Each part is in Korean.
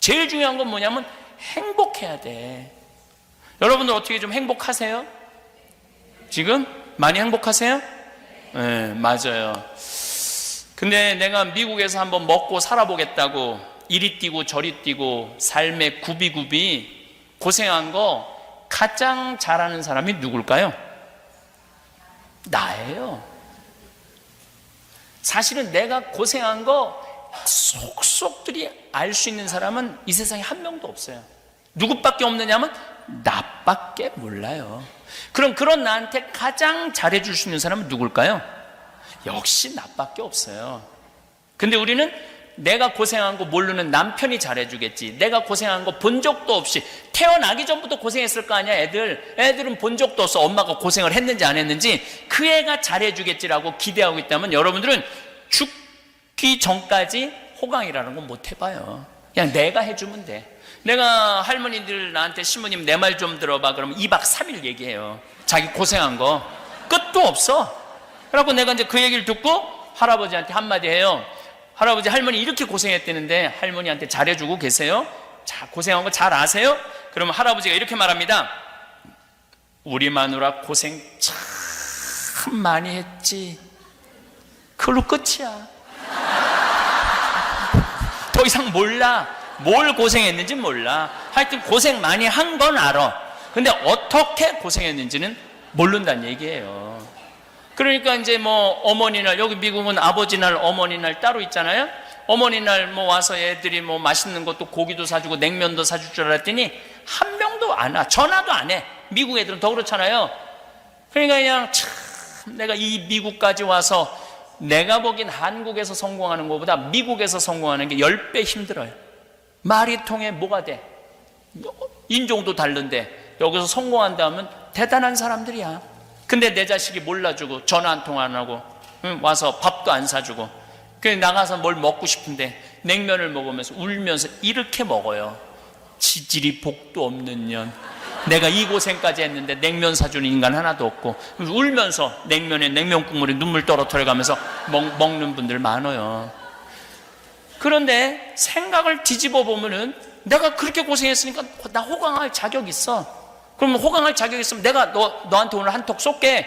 제일 중요한 건 뭐냐면 행복해야 돼. 여러분들 어떻게 좀 행복하세요? 지금? 많이 행복하세요? 네, 맞아요. 근데 내가 미국에서 한번 먹고 살아보겠다고 이리 뛰고 저리 뛰고 삶의 굽이굽이 고생한 거 가장 잘하는 사람이 누굴까요? 나예요. 사실은 내가 고생한 거 속속들이 알 수 있는 사람은 이 세상에 한 명도 없어요. 누구밖에 없느냐면 나밖에 몰라요. 그럼 그런 나한테 가장 잘해줄 수 있는 사람은 누굴까요? 역시 나밖에 없어요. 근데 우리는 내가 고생한 거 모르는 남편이 잘해주겠지, 내가 고생한 거 본 적도 없이 태어나기 전부터 고생했을 거 아니야. 애들은 본 적도 없어. 엄마가 고생을 했는지 안 했는지. 그 애가 잘해주겠지라고 기대하고 있다면 여러분들은 죽기 전까지 호강이라는 건 못 해봐요. 그냥 내가 해주면 돼. 내가 할머니들 나한테 신부님 내 말 좀 들어봐 그러면 2박 3일 얘기해요. 자기 고생한 거 끝도 없어. 그래갖고 내가 이제 그 얘기를 듣고 할아버지한테 한마디 해요. 할아버지, 할머니 이렇게 고생했다는데 할머니한테 잘해주고 계세요? 자, 고생한 거 잘 아세요? 그러면 할아버지가 이렇게 말합니다. 우리 마누라 고생 참 많이 했지. 그걸로 끝이야. 더 이상 몰라. 뭘 고생했는지 몰라. 하여튼 고생 많이 한 건 알아. 근데 어떻게 고생했는지는 모른다는 얘기예요. 그러니까 이제 뭐 어머니날, 여기 미국은 아버지날 어머니날 따로 있잖아요. 어머니날 뭐 와서 애들이 뭐 맛있는 것도 고기도 사주고 냉면도 사줄 줄 알았더니 한 명도 안 와. 전화도 안 해. 미국 애들은 더 그렇잖아요. 그러니까 그냥 참 내가 이 미국까지 와서 내가 보기엔 한국에서 성공하는 것보다 미국에서 성공하는 게 10배 힘들어요. 말이 통해 뭐가 돼? 인종도 다른데 여기서 성공한다면 대단한 사람들이야. 근데 내 자식이 몰라주고 전화 한 통 안 하고 와서 밥도 안 사주고 그냥 나가서 뭘 먹고 싶은데 냉면을 먹으면서 울면서 이렇게 먹어요. 지질이 복도 없는 년. 내가 이 고생까지 했는데 냉면 사주는 인간 하나도 없고 울면서 냉면에 냉면 국물에 눈물 떨어뜨려가면서 먹는 분들 많아요. 그런데 생각을 뒤집어 보면은 내가 그렇게 고생했으니까 나 호강할 자격 있어. 그러면 호강할 자격 있으면 내가 너한테 오늘 한턱 쏠게.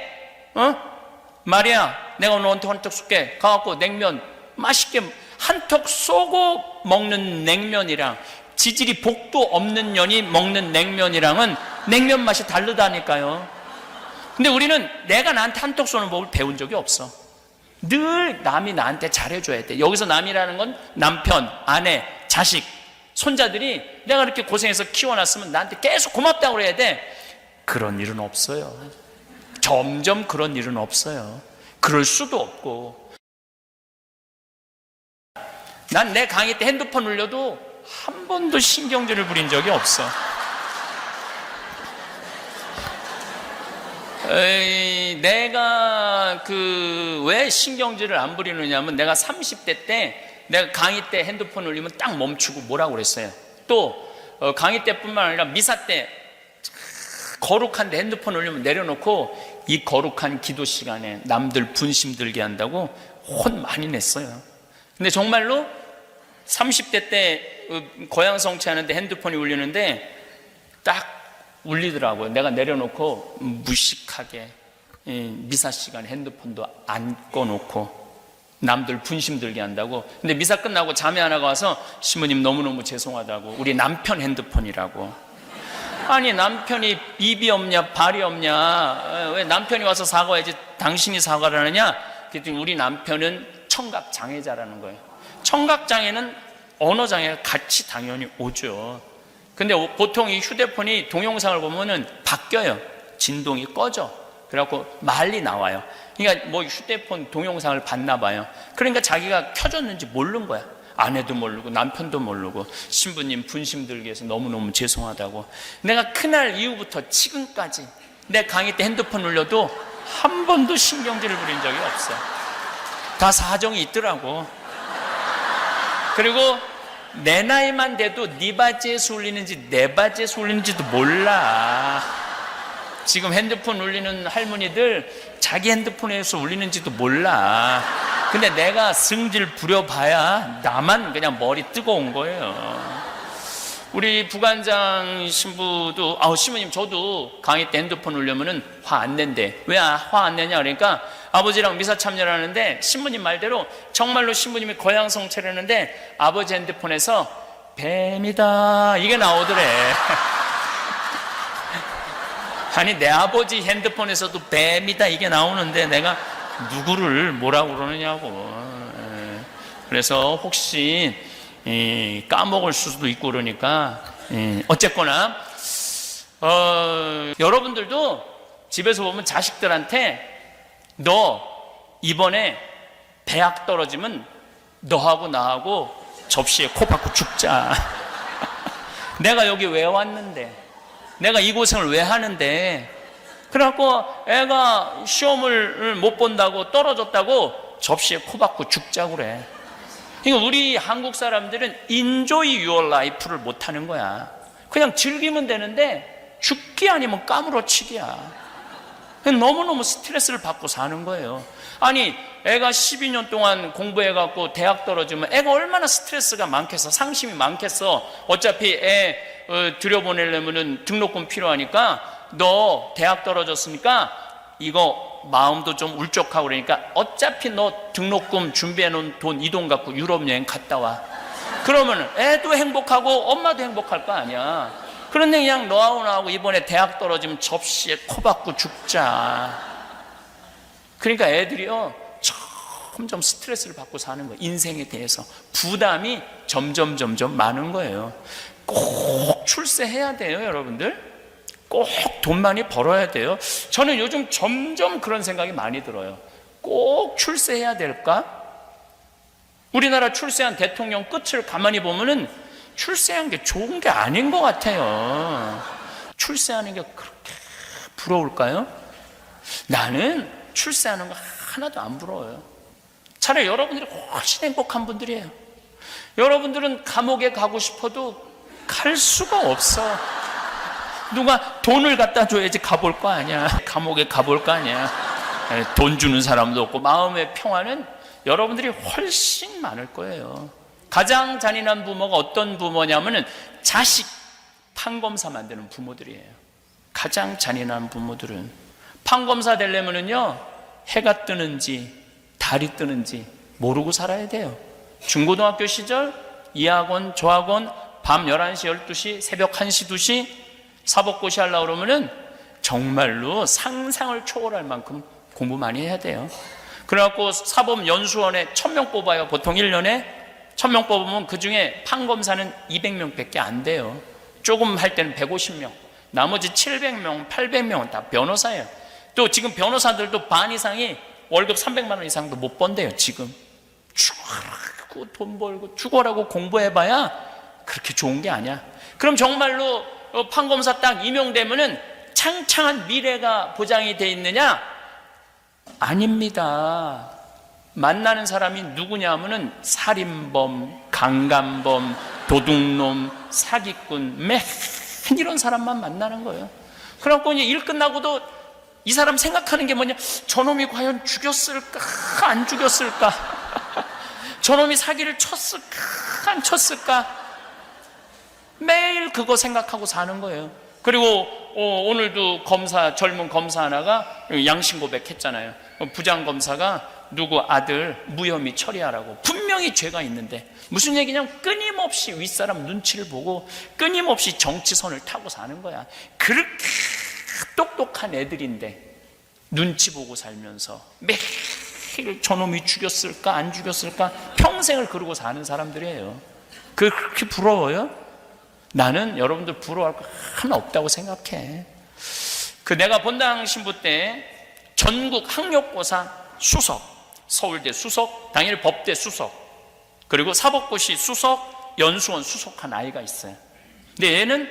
마리아, 내가 오늘 너한테 한턱 쏠게. 가갖고 냉면 맛있게 한턱 쏘고 먹는 냉면이랑 지질이 복도 없는 년이 먹는 냉면이랑은 냉면 맛이 다르다니까요. 근데 우리는 내가 나한테 한턱 쏘는 법을 배운 적이 없어. 늘 남이 나한테 잘해줘야 돼. 여기서 남이라는 건 남편, 아내, 자식, 손자들이 내가 이렇게 고생해서 키워놨으면 나한테 계속 고맙다고 그래야 돼. 그런 일은 없어요. 점점 그런 일은 없어요. 그럴 수도 없고. 난 내 강의 때 핸드폰 울려도 한 번도 신경질을 부린 적이 없어. 내가 왜 신경질을 안 부리느냐면 내가 30대 때 내가 강의 때 핸드폰 울리면 딱 멈추고 뭐라고 그랬어요. 또 강의 때뿐만 아니라 미사 때 거룩한데 핸드폰 울리면 내려놓고 이 거룩한 기도 시간에 남들 분심 들게 한다고 혼 많이 냈어요. 근데 정말로 30대 때 고향 성취하는데 핸드폰이 울리는데 딱 울리더라고요. 내가 내려놓고 무식하게 미사 시간에 핸드폰도 안 꺼놓고 남들 분심 들게 한다고. 근데 미사 끝나고 자매 하나가 와서 신부님 너무너무 죄송하다고. 우리 남편 핸드폰이라고. 아니 남편이 입이 없냐 발이 없냐, 왜 남편이 와서 사과해야지 당신이 사과를 하느냐. 그랬더니 우리 남편은 청각장애자라는 거예요. 청각장애는 언어장애가 같이 당연히 오죠. 근데 보통 이 휴대폰이 동영상을 보면은 바뀌어요. 진동이 꺼져. 그래갖고 말이 나와요. 그러니까 뭐 휴대폰 동영상을 봤나 봐요. 그러니까 자기가 켜졌는지 모르는 거야. 아내도 모르고 남편도 모르고 신부님 분심 들게 해서 너무너무 죄송하다고. 내가 그날 이후부터 지금까지 내 강의 때 핸드폰 울려도 한 번도 신경질을 부린 적이 없어. 다 사정이 있더라고. 그리고 내 나이만 돼도 네 바지에서 울리는지 내 바지에서 울리는지도 몰라. 지금 핸드폰 울리는 할머니들 자기 핸드폰에서 울리는지도 몰라. 근데 내가 승질 부려봐야 나만 그냥 머리 뜨거운 거예요. 우리 부관장 신부도 신부님 저도 강의 때 핸드폰 울려면은 화 안 낸대. 왜 화 안 내냐 그러니까 아버지랑 미사 참여를 하는데 신부님 말대로 정말로 신부님이 거양성 차렸는데 아버지 핸드폰에서 뱀이다 이게 나오더래. 아니 내 아버지 핸드폰에서도 뱀이다 이게 나오는데 내가 누구를 뭐라고 그러느냐고. 그래서 혹시 까먹을 수도 있고 그러니까 어쨌거나 여러분들도 집에서 보면 자식들한테 너 이번에 대학 떨어지면 너하고 나하고 접시에 코 박고 죽자. 내가 여기 왜 왔는데 내가 이 고생을 왜 하는데 그래갖고 애가 시험을 못 본다고 떨어졌다고 접시에 코 박고 죽자고 그래. 그러니까 우리 한국 사람들은 enjoy your life를 못하는 거야. 그냥 즐기면 되는데 죽기 아니면 까무러치기야. 너무너무 스트레스를 받고 사는 거예요. 아니 애가 12년 동안 공부해갖고 대학 떨어지면 애가 얼마나 스트레스가 많겠어. 상심이 많겠어. 어차피 애 들여보내려면 등록금 필요하니까 너 대학 떨어졌으니까 이거 마음도 좀 울적하고 그러니까 어차피 너 등록금 준비해놓은 돈 이 돈 갖고 유럽 여행 갔다 와. 그러면 애도 행복하고 엄마도 행복할 거 아니야. 그런데 그냥 너하고 나하고 이번에 대학 떨어지면 접시에 코 박고 죽자. 그러니까 애들이요 점점 스트레스를 받고 사는 거예요. 인생에 대해서 부담이 점점 많은 거예요. 꼭 출세해야 돼요 여러분들. 꼭 돈 많이 벌어야 돼요. 저는 요즘 점점 그런 생각이 많이 들어요. 꼭 출세해야 될까? 우리나라 출세한 대통령 끝을 가만히 보면은 출세한 게 좋은 게 아닌 것 같아요. 출세하는 게 그렇게 부러울까요? 나는 출세하는 거 하나도 안 부러워요. 차라리 여러분들이 훨씬 행복한 분들이에요. 여러분들은 감옥에 가고 싶어도 갈 수가 없어. 누가 돈을 갖다 줘야지 가볼 거 아니야. 감옥에 가볼 거 아니야. 돈 주는 사람도 없고. 마음의 평화는 여러분들이 훨씬 많을 거예요. 가장 잔인한 부모가 어떤 부모냐면은 자식 판검사 만드는 부모들이에요. 가장 잔인한 부모들은 판검사 되려면은요 해가 뜨는지 달이 뜨는지 모르고 살아야 돼요. 중고등학교 시절 이 학원 저 학원 밤 11시 12시 새벽 1시 2시 사법고시 하려고 그러면은 정말로 상상을 초월할 만큼 공부 많이 해야 돼요. 그래갖고 사법연수원에 1000명 뽑아요. 보통 1년에 1000명 뽑으면 그 중에 판검사는 200명 밖에 안 돼요. 조금 할 때는 150명, 나머지 700명, 800명은 다 변호사예요. 또 지금 변호사들도 반 이상이 월급 300만 원 이상도 못 번대요. 지금 죽어라고 돈 벌고 죽어라고 공부해봐야 그렇게 좋은 게 아니야. 그럼 정말로 판검사 딱 임용되면은 창창한 미래가 보장이 돼 있느냐? 아닙니다. 만나는 사람이 누구냐면은 살인범, 강간범, 도둑놈, 사기꾼, 이런 사람만 만나는 거예요. 그래갖고 이제 일 끝나고도 이 사람 생각하는 게 뭐냐? 저놈이 과연 죽였을까? 안 죽였을까? 저놈이 사기를 쳤을까? 안 쳤을까? 매일 그거 생각하고 사는 거예요. 그리고 오늘도 젊은 검사 하나가 양심 고백했잖아요. 부장검사가 누구 아들 무혐의 처리하라고. 분명히 죄가 있는데 무슨 얘기냐면 끊임없이 윗사람 눈치를 보고 끊임없이 정치선을 타고 사는 거야. 그렇게 똑똑한 애들인데 눈치 보고 살면서 매일 저놈이 죽였을까 안 죽였을까 평생을 그러고 사는 사람들이에요. 그렇게 부러워요? 나는 여러분들 부러워할 거 하나 없다고 생각해. 내가 본당 신부 때 전국 학력고사 수석, 서울대 수석, 당일 법대 수석, 그리고 사법고시 수석, 연수원 수석한 아이가 있어요. 근데 얘는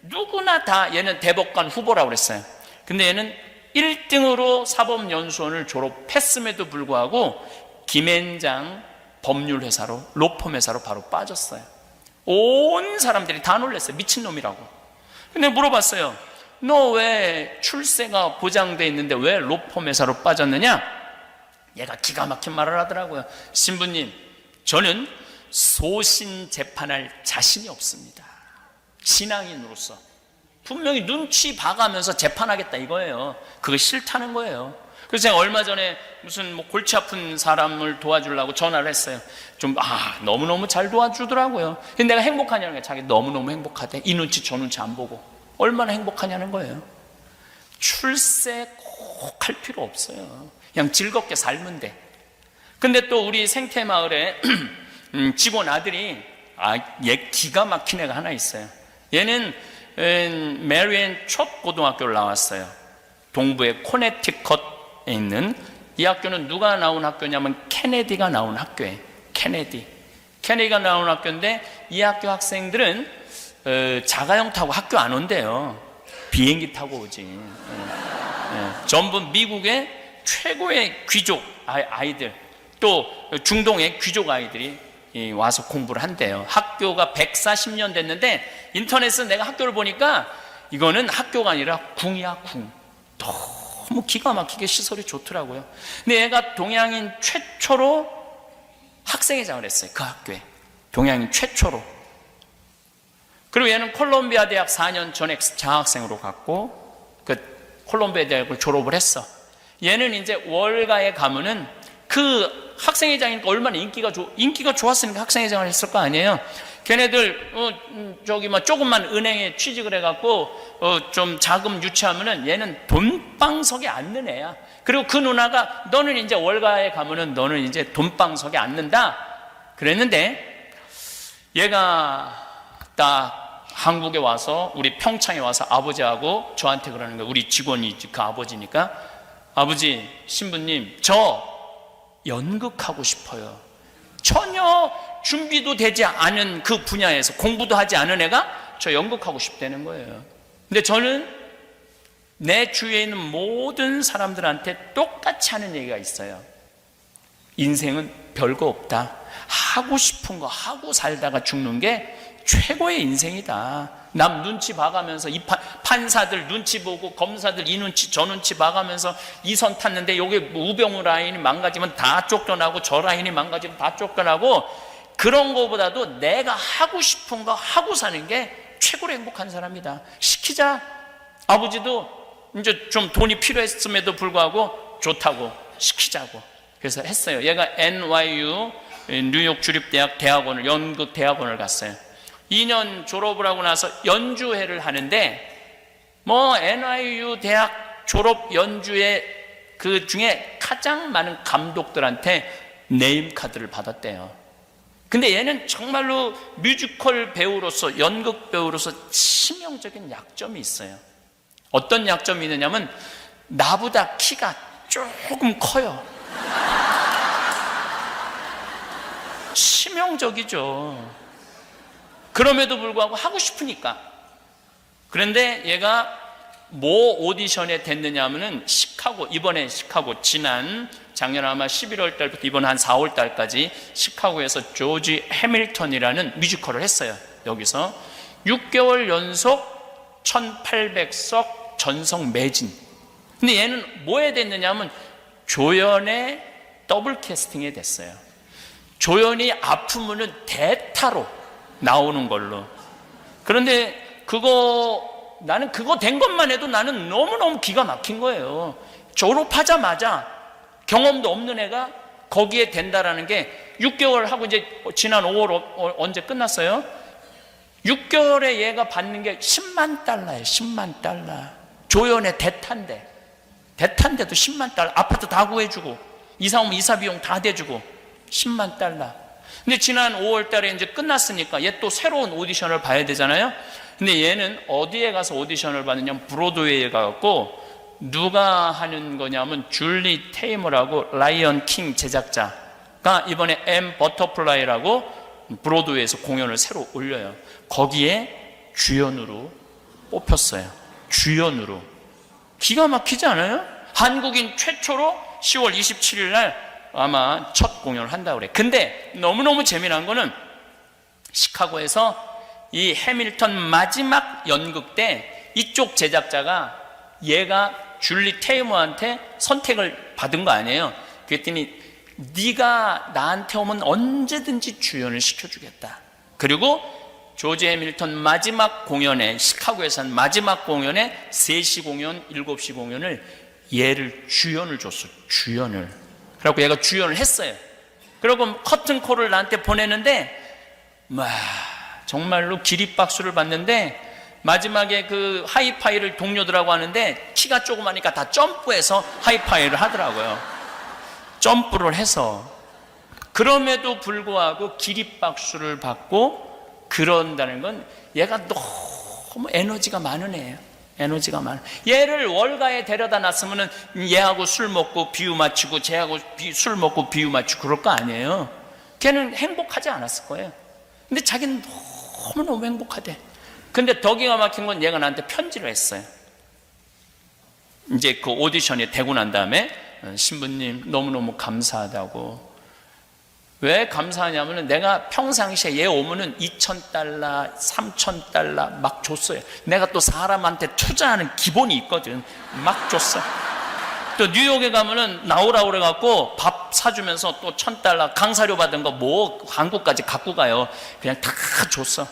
누구나 다 얘는 대법관 후보라고 그랬어요. 근데 얘는 1등으로 사법연수원을 졸업했음에도 불구하고 김앤장 법률회사로 로펌회사로 바로 빠졌어요. 온 사람들이 다 놀랐어요. 미친놈이라고. 근데 물어봤어요. 너 왜 출세가 보장돼 있는데 왜 로펌 회사로 빠졌느냐? 얘가 기가 막힌 말을 하더라고요. 신부님, 저는 소신 재판할 자신이 없습니다. 신앙인으로서 분명히 눈치 봐가면서 재판하겠다 이거예요. 그거 싫다는 거예요. 그래서 제가 얼마 전에 무슨 뭐 골치 아픈 사람을 도와주려고 전화를 했어요. 좀 너무너무 잘 도와주더라고요. 근데 내가 행복하냐는 거예요. 자기 너무너무 행복하대. 이 눈치 저 눈치 안 보고. 얼마나 행복하냐는 거예요. 출세 꼭 할 필요 없어요. 그냥 즐겁게 살면 돼. 근데 또 우리 생태마을에 직원 아들이 얘 기가 막힌 애가 하나 있어요. 얘는 메리앤 첫 고등학교를 나왔어요. 동부의 코네티컷에 있는 이 학교는 누가 나온 학교냐면 케네디가 나온 학교예요. 케네디가 나온 학교인데 이 학교 학생들은 자가용 타고 학교 안 온대요. 비행기 타고 오지. 전부 미국의 최고의 귀족 아이들, 또 중동의 귀족 아이들이 와서 공부를 한대요. 학교가 140년 됐는데 인터넷에서 내가 학교를 보니까 이거는 학교가 아니라 궁이야, 궁. 너무 기가 막히게 시설이 좋더라고요. 근데 얘가 동양인 최초로 학생회장을 했어요. 그 학교에. 동양인 최초로. 그리고 얘는 콜롬비아 대학 4년 전액 장학생으로 갔고 그 콜롬비아 대학을 졸업을 했어. 얘는 이제 월가에 가면은 그 학생회장이니까 얼마나 인기가 좋았으니까 학생회장을 했을 거 아니에요. 걔네들 조금만 은행에 취직을 해갖고 좀 자금 유치하면은 얘는 돈방석에 앉는 애야. 그리고 그 누나가 너는 이제 월가에 가면은 너는 이제 돈방석에 앉는다 그랬는데 얘가 딱 한국에 와서 우리 평창에 와서 아버지하고 저한테 그러는 거예요. 우리 직원이 그 아버지니까 아버지 신부님 저 연극하고 싶어요. 전혀 준비도 되지 않은 그 분야에서 공부도 하지 않은 애가 저 연극하고 싶다는 거예요. 근데 저는 내 주위에 있는 모든 사람들한테 똑같이 하는 얘기가 있어요. 인생은 별거 없다. 하고 싶은 거 하고 살다가 죽는 게 최고의 인생이다. 남 눈치 봐가면서 이 판사들 눈치 보고 검사들 이 눈치 저 눈치 봐가면서 이 선 탔는데 여기 우병우 라인이 망가지면 다 쫓겨나고 저 라인이 망가지면 다 쫓겨나고 그런 거보다도 내가 하고 싶은 거 하고 사는 게 최고로 행복한 사람이다. 시키자. 아버지도 이제 좀 돈이 필요했음에도 불구하고 좋다고 시키자고 그래서 했어요. 얘가 NYU 뉴욕 주립대학 대학원을 연극 대학원을 갔어요. 2년 졸업을 하고 나서 연주회를 하는데 뭐 NYU 대학 졸업 연주회 그 중에 가장 많은 감독들한테 네임카드를 받았대요. 근데 얘는 정말로 뮤지컬 배우로서 연극 배우로서 치명적인 약점이 있어요. 어떤 약점이 있느냐면 나보다 키가 조금 커요. 치명적이죠. 그럼에도 불구하고 하고 싶으니까. 그런데 얘가 뭐 오디션에 됐느냐 하면은 이번에 시카고 작년 아마 11월 달부터 이번 한 4월 달까지 시카고에서 조지 해밀턴이라는 뮤지컬을 했어요. 여기서 6개월 연속 1800석 전성 매진. 근데 얘는 뭐에 됐느냐 하면 조연의 더블 캐스팅에 됐어요. 조연이 아프면은 대타로 나오는 걸로. 그런데 나는 그거 된 것만 해도 나는 너무너무 기가 막힌 거예요. 졸업하자마자 경험도 없는 애가 거기에 된다라는 게 6개월 하고 이제 지난 5월 언제 끝났어요? 6개월에 얘가 받는 게 10만 달러예요. 10만 달러. 조연의 대탄데도 10만 달러. 아파트 다 구해주고 이사 오면 이사 비용 다 대주고 10만 달러. 근데 지난 5월 달에 이제 끝났으니까 얘 또 새로운 오디션을 봐야 되잖아요. 근데 얘는 어디에 가서 오디션을 받느냐면 브로드웨이에 가갖고 누가 하는 거냐면 줄리 테이머라고 라이언 킹 제작자가 이번에 M 버터플라이라고 브로드웨이에서 공연을 새로 올려요. 거기에 주연으로 뽑혔어요. 주연으로. 기가 막히지 않아요? 한국인 최초로 10월 27일 날 아마 첫 공연을 한다고 그래. 근데 너무너무 재미난 거는 시카고에서 이 해밀턴 마지막 연극 때 이쪽 제작자가 얘가 줄리 테이머한테 선택을 받은 거 아니에요. 그랬더니 네가 나한테 오면 언제든지 주연을 시켜주겠다. 그리고 조지 해밀턴 마지막 공연에, 시카고에서 한 마지막 공연에 3시 공연, 7시 공연을 얘를 주연을 줬어. 주연을. 그래갖고 얘가 주연을 했어요. 그리고 커튼콜을 나한테 보내는데 정말로 기립박수를 받는데, 마지막에 그 하이파이를 동료들하고 하는데 키가 조그마니까 다 점프해서 하이파이를 하더라고요. 점프를 해서. 그럼에도 불구하고 기립박수를 받고 그런다는 건 얘가 너무 에너지가 많은 애예요. 에너지가 많아. 얘를 월가에 데려다 놨으면은 얘하고 술 먹고 비유 맞추고 쟤하고 술 먹고 비유 맞추고 그럴 거 아니에요. 걔는 행복하지 않았을 거예요. 근데 자기는 너무너무 행복하대. 근데 더 기가 막힌 건 얘가 나한테 편지를 했어요. 이제 그 오디션이 되고 난 다음에, 신부님 너무너무 감사하다고. 왜 감사하냐면은 내가 평상시에 얘 오면은 $2,000, $3,000 막 줬어요. 내가 또 사람한테 투자하는 기본이 있거든. 막 줬어. 또 뉴욕에 가면은 나오라고 그래갖고 밥 사주면서 또 $1,000 강사료 받은 거 뭐 한국까지 갖고 가요. 그냥 다 줬어.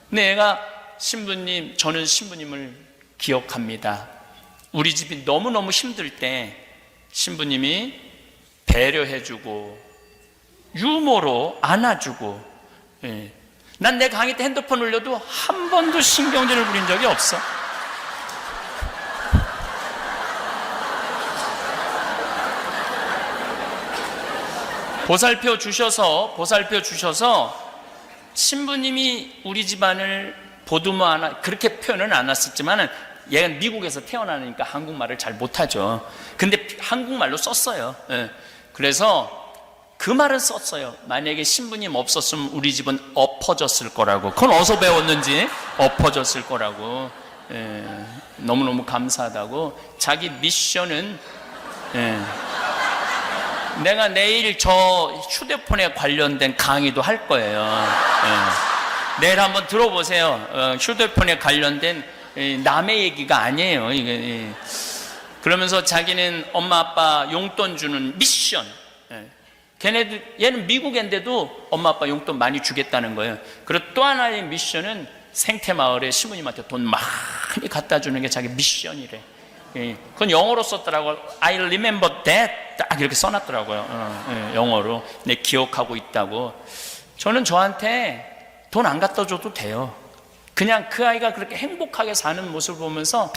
근데 얘가, 신부님, 저는 신부님을 기억합니다. 우리 집이 너무너무 힘들 때 신부님이 배려해주고 유머로 안아주고, 난 내 강의 때 핸드폰 울려도 한 번도 신경전을 부린 적이 없어. 보살펴 주셔서 신부님이 우리 집안을 보듬어 안아, 그렇게 표현은 안 했었지만은 얘는 미국에서 태어나니까 한국말을 잘 못하죠. 근데 한국말로 썼어요. 그래서 그 말은 썼어요. 만약에 신부님 없었으면 우리 집은 엎어졌을 거라고. 그건 어디서 배웠는지. 엎어졌을 거라고. 너무너무 감사하다고. 자기 미션은, 내가 내일 저 휴대폰에 관련된 강의도 할 거예요. 내일 한번 들어보세요. 휴대폰에 관련된 남의 얘기가 아니에요. 그러면서 자기는 엄마 아빠 용돈 주는 미션. 얘는 미국인데도 엄마 아빠 용돈 많이 주겠다는 거예요. 그리고 또 하나의 미션은 생태마을에 신부님한테 돈 많이 갖다 주는 게 자기 미션이래. 그건 영어로 썼더라고요. I remember that. 딱 이렇게 써놨더라고요. 영어로. 내 기억하고 있다고. 저는 저한테 돈 안 갖다 줘도 돼요. 그냥 그 아이가 그렇게 행복하게 사는 모습을 보면서,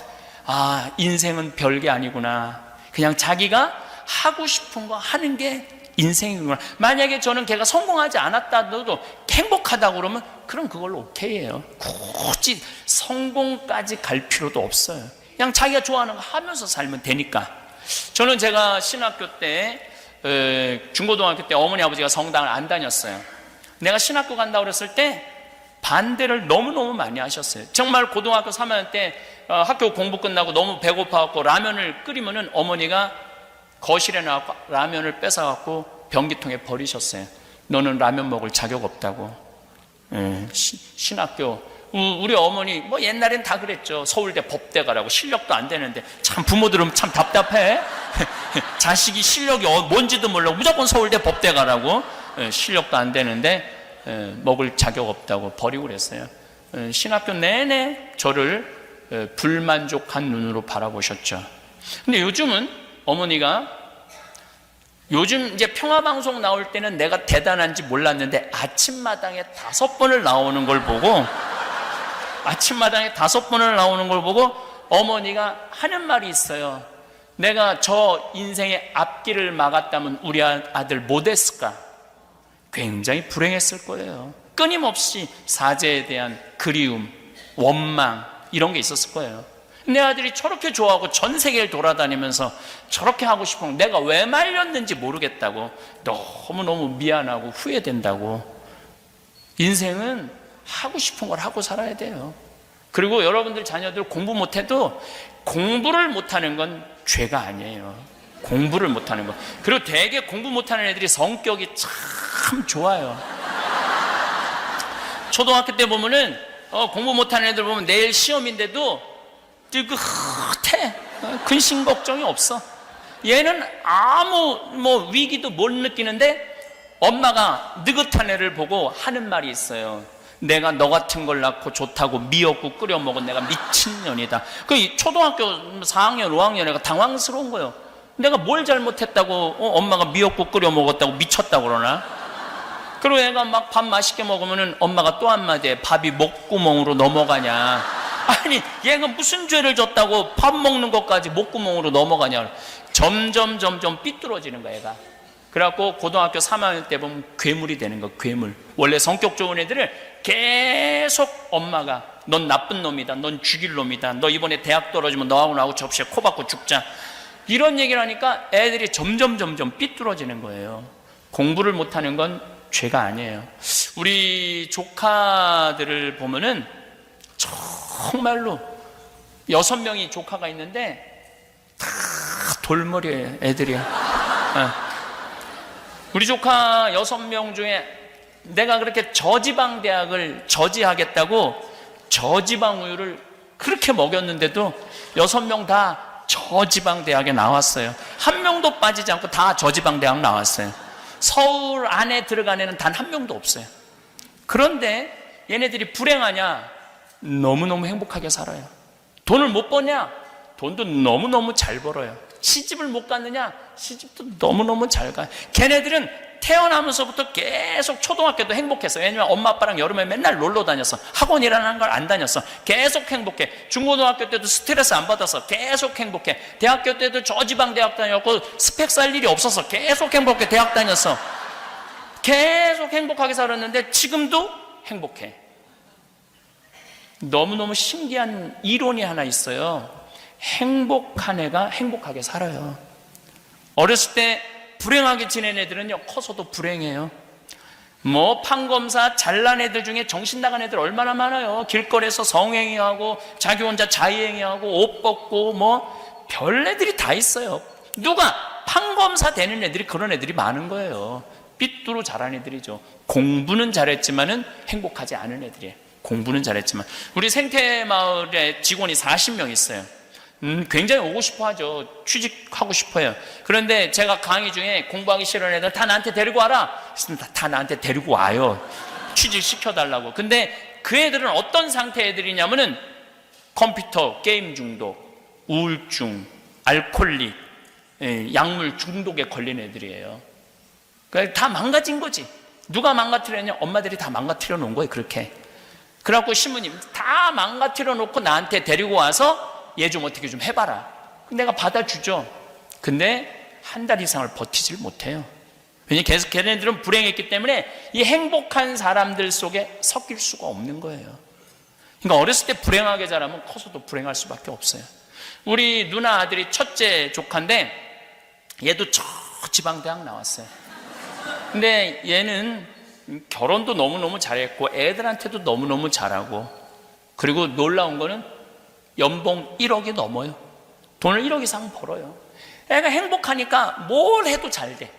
아, 인생은 별게 아니구나. 그냥 자기가 하고 싶은 거 하는 게 인생이구나. 만약에 저는 걔가 성공하지 않았다도 행복하다고 그러면 그럼 그걸로 오케이예요. 굳이 성공까지 갈 필요도 없어요. 그냥 자기가 좋아하는 거 하면서 살면 되니까. 저는 제가 신학교 때, 중고등학교 때 어머니 아버지가 성당을 안 다녔어요. 내가 신학교 간다고 그랬을 때 반대를 너무너무 많이 하셨어요. 정말 고등학교 3학년 때 학교 공부 끝나고 너무 배고파갖고 라면을 끓이면은 어머니가 거실에 나와서 라면을 뺏어갖고 변기통에 버리셨어요. 너는 라면 먹을 자격 없다고. 신학교. 우리 어머니 뭐 옛날엔 다 그랬죠. 서울대 법대 가라고. 실력도 안 되는데. 참 부모들은 참 답답해. 자식이 실력이 뭔지도 몰라 무조건 서울대 법대 가라고. 실력도 안 되는데 먹을 자격 없다고 버리고 그랬어요. 신학교 내내 저를 불만족한 눈으로 바라보셨죠. 근데 요즘은 어머니가, 요즘 이제 평화방송 나올 때는 내가 대단한지 몰랐는데 아침마당에 5번을 나오는 걸 보고, 아침마당에 5번을 나오는 걸 보고 어머니가 하는 말이 있어요. 내가 저 인생의 앞길을 막았다면 우리 아들 못 했을까? 굉장히 불행했을 거예요. 끊임없이 사제에 대한 그리움, 원망 이런 게 있었을 거예요. 내 아들이 저렇게 좋아하고 전 세계를 돌아다니면서 저렇게 하고 싶은 내가 왜 말렸는지 모르겠다고 너무너무 미안하고 후회된다고. 인생은 하고 싶은 걸 하고 살아야 돼요. 그리고 여러분들 자녀들 공부 못해도 공부를 못하는 건 죄가 아니에요. 공부를 못하는 거. 그리고 되게 공부 못하는 애들이 성격이 참 좋아요. 초등학교 때 보면은 공부 못하는 애들 보면 내일 시험인데도 뜨긋해. 근심 걱정이 없어. 얘는 아무 위기도 못 느끼는데 엄마가 느긋한 애를 보고 하는 말이 있어요. 내가 너 같은 걸 낳고 좋다고 미역국 끓여 먹은 내가 미친년이다. 그 초등학교 4학년 5학년 애가 당황스러운 거예요. 내가 뭘 잘못했다고 엄마가 미역국 끓여 먹었다고 미쳤다고 그러나. 그리고 애가 막 밥 맛있게 먹으면은 엄마가 또 한마디 해. 밥이 목구멍으로 넘어가냐. 아니 얘가 무슨 죄를 졌다고 밥 먹는 것까지 목구멍으로 넘어가냐. 점점 삐뚤어지는 거야 얘가. 그래갖고 고등학교 3학년 때 보면 괴물이 되는 거. 괴물. 원래 성격 좋은 애들을 계속 엄마가 넌 나쁜 놈이다, 넌 죽일 놈이다, 너 이번에 대학 떨어지면 너하고 나하고 접시에 코 박고 죽자, 이런 얘기를 하니까 애들이 점점 삐뚤어지는 거예요. 공부를 못하는 건 죄가 아니에요. 우리 조카들을 보면은 정말로 6명이 조카가 있는데 다 돌머리예요 애들이. 우리 조카 6명 중에 내가 그렇게 저지방 대학을 저지하겠다고 저지방 우유를 그렇게 먹였는데도 6명 다 저지방 대학에 나왔어요. 한 명도 빠지지 않고 다 저지방 대학 나왔어요. 서울 안에 들어간 애는 단 한 명도 없어요. 그런데 얘네들이 불행하냐? 너무너무 행복하게 살아요. 돈을 못 버냐? 돈도 너무너무 잘 벌어요. 시집을 못 갔느냐? 시집도 너무너무 잘 가요. 걔네들은 태어나면서부터 계속 초등학교도 행복했어요. 왜냐면 엄마 아빠랑 여름에 맨날 놀러 다녔어. 학원이라는 걸 안 다녔어. 계속 행복해. 중고등학교 때도 스트레스 안 받았어. 계속 행복해. 대학교 때도 저지방 대학 다녔고 스펙 살 일이 없어서 계속 행복해. 대학 다녔어. 계속 행복하게 살았는데 지금도 행복해. 너무너무 신기한 이론이 하나 있어요. 행복한 애가 행복하게 살아요. 어렸을 때 불행하게 지낸 애들은요 커서도 불행해요. 뭐 판검사 잘난 애들 중에 정신 나간 애들 얼마나 많아요. 길거리에서 성행위하고 자기 혼자 자의행위하고 옷 벗고 뭐 별 애들이 다 있어요. 누가 판검사 되는 애들이 그런 애들이 많은 거예요. 삐뚤어 자란 애들이죠. 공부는 잘했지만은 행복하지 않은 애들이에요. 공부는 잘했지만. 우리 생태마을에 직원이 40명 있어요. 굉장히 오고 싶어 하죠. 취직하고 싶어요. 그런데 제가 강의 중에 공부하기 싫은 애들 다 나한테 데리고 와라. 다 나한테 데리고 와요. 취직시켜달라고. 근데 그 애들은 어떤 상태 애들이냐면은 컴퓨터, 게임 중독, 우울증, 알코올릭, 약물 중독에 걸린 애들이에요. 그러니까 다 망가진 거지. 누가 망가뜨렸냐? 엄마들이 다 망가뜨려 놓은 거예요. 그렇게. 그래갖고 신부님 다 망가뜨려 놓고 나한테 데리고 와서 얘 좀 어떻게 좀 해봐라. 내가 받아주죠. 근데 한 달 이상을 버티질 못해요. 왜냐면 계속 걔네들은 불행했기 때문에 이 행복한 사람들 속에 섞일 수가 없는 거예요. 그러니까 어렸을 때 불행하게 자라면 커서도 불행할 수밖에 없어요. 우리 누나 아들이 첫째 조카인데 얘도 저 지방대학 나왔어요. 근데 얘는 결혼도 너무너무 잘했고 애들한테도 너무너무 잘하고, 그리고 놀라운 거는 연봉 1억이 넘어요. 돈을 1억 이상 벌어요. 애가 행복하니까 뭘 해도 잘 돼.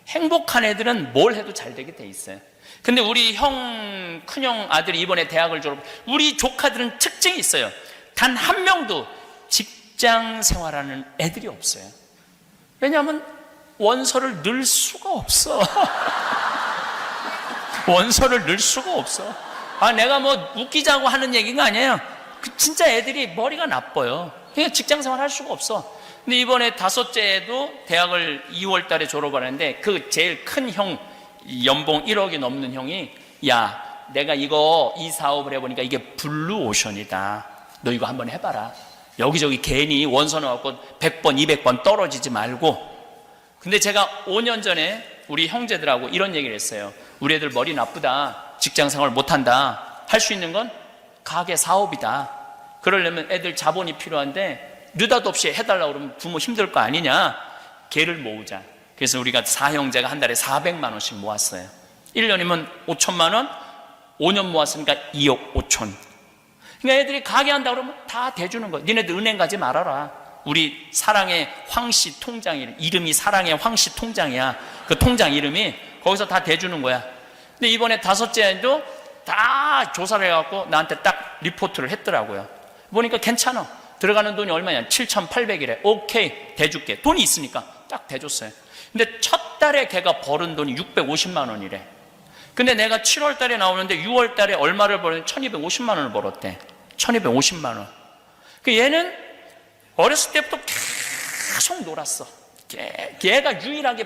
행복한 애들은 뭘 해도 잘 되게 돼 있어요. 근데 우리 큰형 아들이 이번에 대학을 졸업, 우리 조카들은 특징이 있어요. 단 한 명도 직장 생활하는 애들이 없어요. 왜냐하면 원서를 넣을 수가 없어. 원서를 넣을 수가 없어. 내가 뭐 웃기자고 하는 얘기가 아니에요. 진짜 애들이 머리가 나빠요. 그냥 직장 생활 할 수가 없어. 근데 이번에 다섯째도 대학을 2월 달에 졸업하는데 그 제일 큰 형, 연봉 1억이 넘는 형이, 야, 내가 이 사업을 해보니까 이게 블루오션이다. 너 이거 한번 해봐라. 여기저기 괜히 원서 넣어갖고 100번, 200번 떨어지지 말고. 근데 제가 5년 전에 우리 형제들하고 이런 얘기를 했어요. 우리 애들 머리 나쁘다. 직장 생활 못한다. 할 수 있는 건 가게 사업이다. 그러려면 애들 자본이 필요한데 느닷없이 해달라고 그러면 부모 힘들 거 아니냐. 걔를 모으자. 그래서 우리가 4형제가 한 달에 400만 원씩 모았어요. 1년이면 5천만 원, 5년 모았으니까 2억 5천. 그러니까 애들이 가게 한다고 그러면 다 대주는 거야. 니네들 은행 가지 말아라. 우리 사랑의 황씨 통장 이름이 사랑의 황씨 통장이야. 그 통장 이름이 거기서 다 대주는 거야. 근데 이번에 다섯째도 다 조사를 해갖고 나한테 딱 리포트를 했더라고요. 보니까 괜찮아. 들어가는 돈이 얼마냐? 7,800이래. 오케이, 대줄게. 돈이 있으니까 딱 대줬어요. 근데 첫 달에 걔가 벌은 돈이 650만 원이래. 근데 내가 7월 달에 나오는데 6월 달에 얼마를 벌었는데 1250만 원을 벌었대. 1250만 원. 그 얘는 어렸을 때부터 계속 놀았어. 걔가 유일하게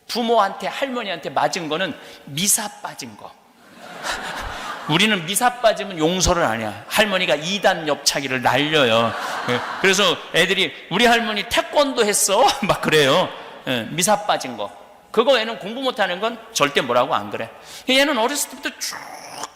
부모한테, 할머니한테 맞은 거는 미사 빠진 거. 우리는 미사 빠지면 용서를 안 해. 할머니가 2단 옆차기를 날려요. 그래서 애들이 우리 할머니 태권도 했어? 막 그래요. 미사 빠진 거. 그거 얘는 공부 못하는 건 절대 뭐라고 안 그래. 얘는 어렸을 때부터 쭉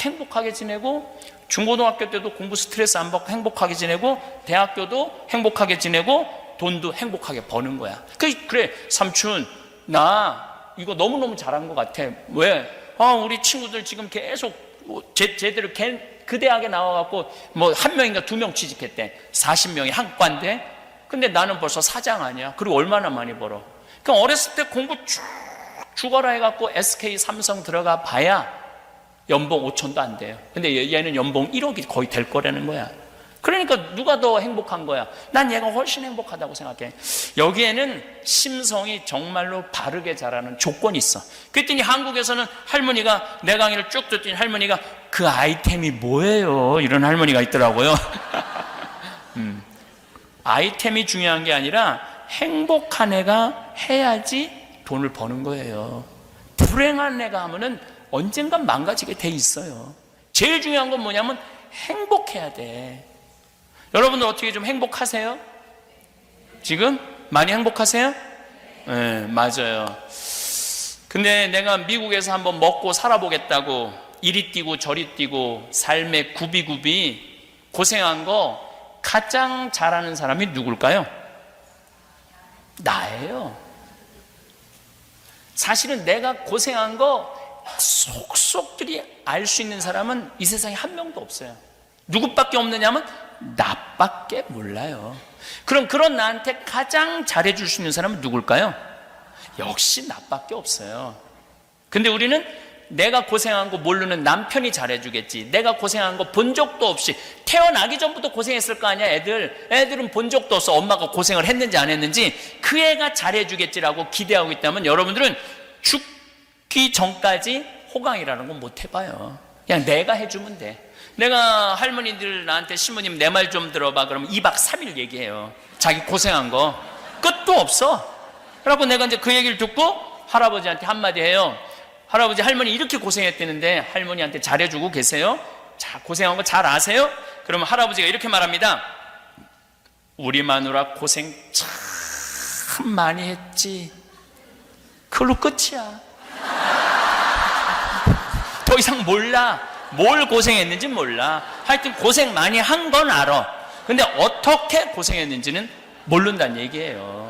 행복하게 지내고, 중고등학교 때도 공부 스트레스 안 받고 행복하게 지내고, 대학교도 행복하게 지내고, 돈도 행복하게 버는 거야. 그래, 삼촌, 나 이거 너무너무 잘한 것 같아. 왜? 우리 친구들 지금 계속 제대로 그 대학에 나와갖고 뭐 1명인가 2명 취직했대. 40명이 한 과인데. 근데 나는 벌써 사장 아니야. 그리고 얼마나 많이 벌어. 그럼 어렸을 때 공부 쭉 죽어라 해갖고 SK 삼성 들어가 봐야 연봉 5천도 안 돼요. 근데 얘는 연봉 1억이 거의 될 거라는 거야. 그러니까 누가 더 행복한 거야? 난 얘가 훨씬 행복하다고 생각해. 여기에는 심성이 정말로 바르게 자라는 조건이 있어. 그랬더니 한국에서는 할머니가, 내 강의를 쭉 듣더니 할머니가 그 아이템이 뭐예요? 이런 할머니가 있더라고요. 아이템이 중요한 게 아니라 행복한 애가 해야지 돈을 버는 거예요. 불행한 애가 하면은 언젠간 망가지게 돼 있어요. 제일 중요한 건 뭐냐면 행복해야 돼. 여러분들 어떻게 좀 행복하세요? 지금? 많이 행복하세요? 네, 맞아요. 근데 내가 미국에서 한번 먹고 살아보겠다고 이리 뛰고 저리 뛰고 삶의 구비구비 고생한 거 가장 잘하는 사람이 누굴까요? 나예요. 사실은 내가 고생한 거 속속들이 알 수 있는 사람은 이 세상에 한 명도 없어요. 누구밖에 없느냐면 나밖에 몰라요. 그럼 그런 나한테 가장 잘해줄 수 있는 사람은 누굴까요? 역시 나밖에 없어요. 근데 우리는 내가 고생한 거 모르는 남편이 잘해주겠지, 내가 고생한 거 본 적도 없이 태어나기 전부터 고생했을 거 아니야. 애들은 본 적도 없어. 엄마가 고생을 했는지 안 했는지. 그 애가 잘해주겠지라고 기대하고 있다면 여러분들은 죽기 전까지 호강이라는 건 못 해봐요. 그냥 내가 해주면 돼. 내가 할머니들 나한테 신부님 내 말 좀 들어봐 그러면 2박 3일 얘기해요. 자기 고생한 거 끝도 없어. 그래갖고 내가 이제 그 얘기를 듣고 할아버지한테 한마디 해요. 할아버지, 할머니 이렇게 고생했다는데 할머니한테 잘해주고 계세요? 자, 고생한 거 잘 아세요? 그러면 할아버지가 이렇게 말합니다. 우리 마누라 고생 참 많이 했지. 그걸로 끝이야. 더 이상 몰라. 뭘 고생했는지 몰라. 하여튼 고생 많이 한 건 알아. 근데 어떻게 고생했는지는 모른다는 얘기예요.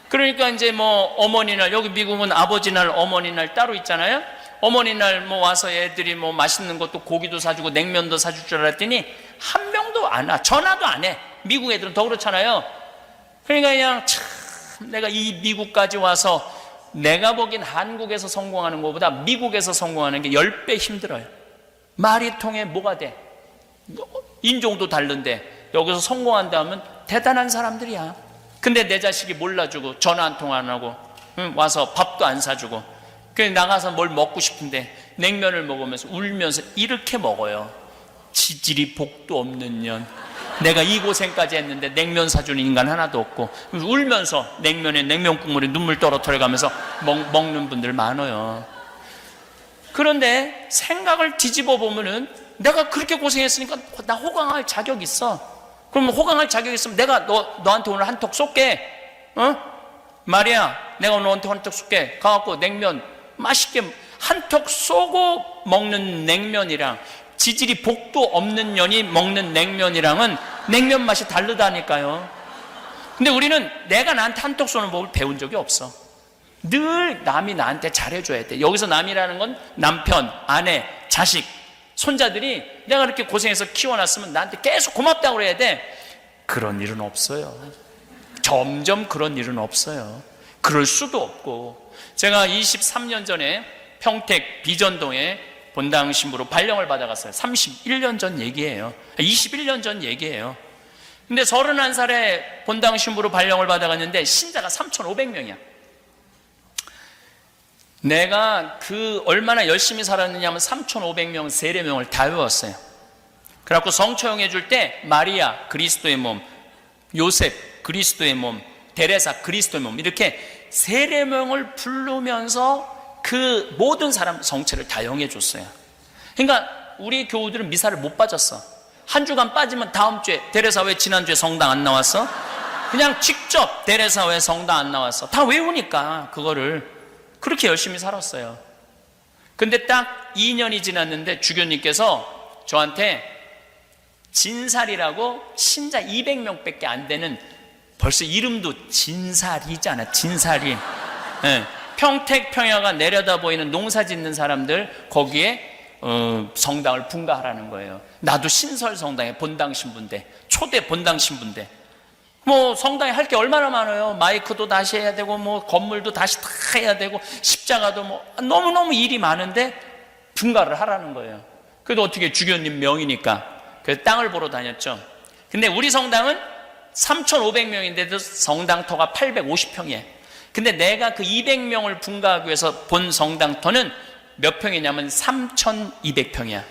그러니까 이제 뭐 어머니날, 여기 미국은 아버지날, 어머니날 따로 있잖아요. 어머니날 뭐 와서 애들이 뭐 맛있는 것도 고기도 사주고 냉면도 사줄 줄 알았더니 한 명도 안 와. 전화도 안 해. 미국 애들은 더 그렇잖아요. 그러니까 그냥 참 내가 이 미국까지 와서 내가 보기엔 한국에서 성공하는 것보다 미국에서 성공하는 게 10배 힘들어요. 말이 통해 뭐가 돼? 인종도 다른데 여기서 성공한다면 대단한 사람들이야. 근데 내 자식이 몰라주고 전화 한 통 안 하고 와서 밥도 안 사주고 그냥 나가서 뭘 먹고 싶은데 냉면을 먹으면서 울면서 이렇게 먹어요. 지질이 복도 없는 년. 내가 이 고생까지 했는데 냉면 사주는 인간 하나도 없고 울면서 냉면에 냉면 국물에 눈물 떨어뜨려가면서 먹는 분들 많아요. 그런데 생각을 뒤집어 보면은 내가 그렇게 고생했으니까 나 호강할 자격 있어. 그러면 호강할 자격 있으면 내가 너한테 오늘 한턱 쏠게. 마리아, 내가 오늘 너한테 한턱 쏠게. 가갖고 냉면 맛있게 한턱 쏘고 먹는 냉면이랑 지질이 복도 없는 년이 먹는 냉면이랑은 냉면 맛이 다르다니까요. 근데 우리는 내가 나한테 한턱 쏘는 법을 배운 적이 없어. 늘 남이 나한테 잘해줘야 돼. 여기서 남이라는 건 남편, 아내, 자식, 손자들이 내가 이렇게 고생해서 키워놨으면 나한테 계속 고맙다고 그래야 돼. 그런 일은 없어요. 점점 그런 일은 없어요. 그럴 수도 없고. 제가 23년 전에 평택 비전동에 본당 신부로 발령을 받아갔어요. 31년 전 얘기예요. 21년 전 얘기예요. 근데 31살에 본당 신부로 발령을 받아갔는데 신자가 3,500명이야. 내가 얼마나 열심히 살았느냐 하면 3,500명 세례명을 다 외웠어요. 그래갖고 성처형해 줄 때 마리아 그리스도의 몸, 요셉 그리스도의 몸, 데레사 그리스도의 몸, 이렇게 세례명을 부르면서 그 모든 사람 성체를 다 영해 줬어요. 그러니까 우리 교우들은 미사를 못 빠졌어. 한 주간 빠지면 다음 주에 데레사 왜 지난주에 성당 안 나왔어? 그냥 직접 데레사 왜 성당 안 나왔어? 다 외우니까 그거를. 그렇게 열심히 살았어요. 근데 딱 2년이 지났는데 주교님께서 저한테 진살이라고 신자 200명밖에 안 되는, 벌써 이름도 진살이잖아. 진살이. 네. 평택 평야가 내려다 보이는 농사 짓는 사람들 거기에 성당을 분가하라는 거예요. 나도 신설 성당에 본당 신부인데, 초대 본당 신부인데, 뭐 성당에 할 게 얼마나 많아요. 마이크도 다시 해야 되고, 뭐 건물도 다시 다 해야 되고, 십자가도 뭐 너무너무 일이 많은데 분가를 하라는 거예요. 그래도 어떻게 주교님 명이니까 그래서 땅을 보러 다녔죠. 근데 우리 성당은 3,500명인데도 성당터가 850평이에요. 근데 내가 그 200명을 분가하기 위해서 본 성당터는 몇 평이냐면 3,200평이야.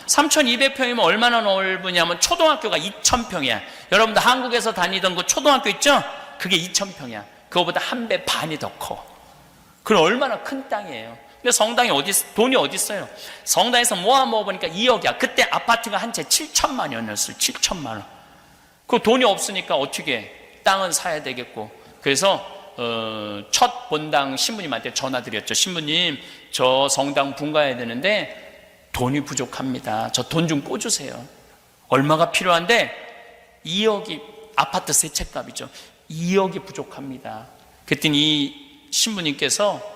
3,200평이면 얼마나 넓으냐면 초등학교가 2,000평이야. 여러분들 한국에서 다니던 그 초등학교 있죠? 그게 2,000평이야. 그거보다 한 배 반이 더 커. 그럼 얼마나 큰 땅이에요. 근데 성당이 돈이 어디 있어요? 성당에서 모아보니까 2억이야. 그때 아파트가 한 채 7천만 원이었어요. 7천만 원. 그 돈이 없으니까 어떻게 땅은 사야 되겠고. 그래서 첫 본당 신부님한테 전화드렸죠. 신부님, 저 성당 분가해야 되는데 돈이 부족합니다. 저 돈 좀 꿔주세요. 얼마가 필요한데 2억이 아파트 세 채 값이죠. 2억이 부족합니다. 그랬더니 이 신부님께서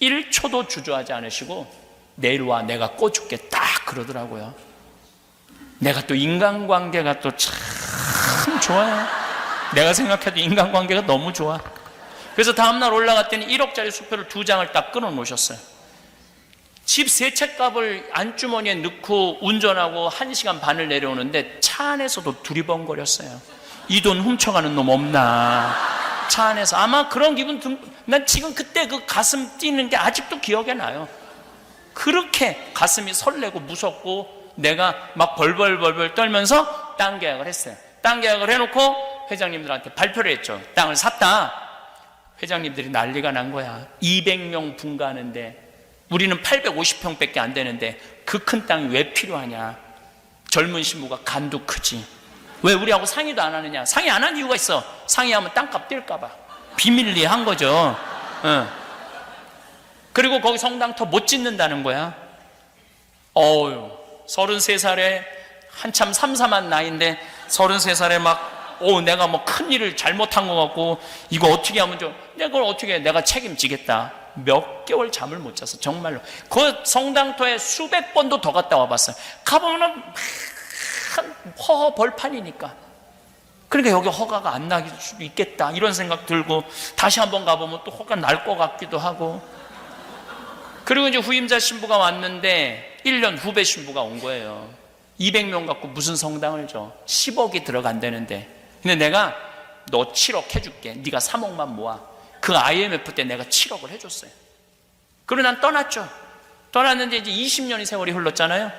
1초도 주저하지 않으시고 내일 와, 내가 꿔줄게, 딱 그러더라고요. 내가 또 인간관계가 또 참 좋아요. 내가 생각해도 인간관계가 너무 좋아. 그래서 다음날 올라갔더니 1억짜리 수표를 2장을 딱 끊어 놓으셨어요. 집 세 채 값을 안주머니에 넣고 운전하고 1시간 반을 내려오는데 차 안에서도 두리번거렸어요. 이 돈 훔쳐가는 놈 없나. 차 안에서 아마 그런 기분. 난 지금 그때 그 가슴 뛰는 게 아직도 기억에 나요. 그렇게 가슴이 설레고 무섭고 내가 막 벌벌벌벌 떨면서 땅 계약을 했어요. 땅 계약을 해놓고 회장님들한테 발표를 했죠. 땅을 샀다. 회장님들이 난리가 난 거야. 200명 분가하는데 우리는 850평밖에 안 되는데 그 큰 땅이 왜 필요하냐. 젊은 신부가 간도 크지. 왜 우리하고 상의도 안 하느냐. 상의 안 한 이유가 있어. 상의하면 땅값 뛸까 봐. 비밀리에 한 거죠. 그리고 거기 성당터 못 짓는다는 거야. 33살에 한참 삼삼한 나이인데 33살에 막 내가 뭐 큰일을 잘못한 것 같고 이거 어떻게 하면 내가 그걸 어떻게 해. 내가 책임지겠다. 몇 개월 잠을 못 잤어. 정말로. 그 성당터에 수백 번도 더 갔다 와봤어요. 가보면은 허허 벌판이니까. 그러니까 여기 허가가 안 나길 수도 있겠다 이런 생각 들고 다시 한번 가보면 또 허가 날 것 같기도 하고. 그리고 이제 후임자 신부가 왔는데 1년 후배 신부가 온 거예요. 200명 갖고 무슨 성당을 줘. 10억이 들어간다는데. 근데 내가 너 7억 해줄게. 네가 3억만 모아. 그 IMF 때 내가 7억을 해줬어요. 그리고 난 떠났죠. 떠났는데 이제 20년의 세월이 흘렀잖아요.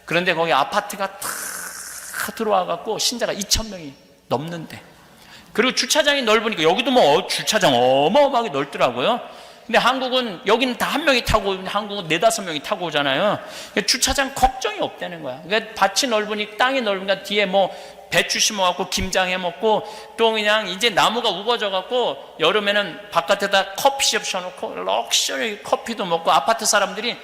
그런데 거기 아파트가 다 들어와갖고 신자가 2,000명이 넘는데. 그리고 주차장이 넓으니까 여기도 뭐 주차장 어마어마하게 넓더라고요. 근데 한국은 여기는 다 한 명이 타고 한국은 4-5명이 타고 오잖아요. 주차장 걱정이 없다는 거야. 그러니까 밭이 넓으니 땅이 넓으니까 뒤에 뭐 배추 심어갖고 김장 해먹고 또 그냥 이제 나무가 우거져갖고 여름에는 바깥에다 커피숍 셔놓고 럭셔리 커피도 먹고 아파트 사람들이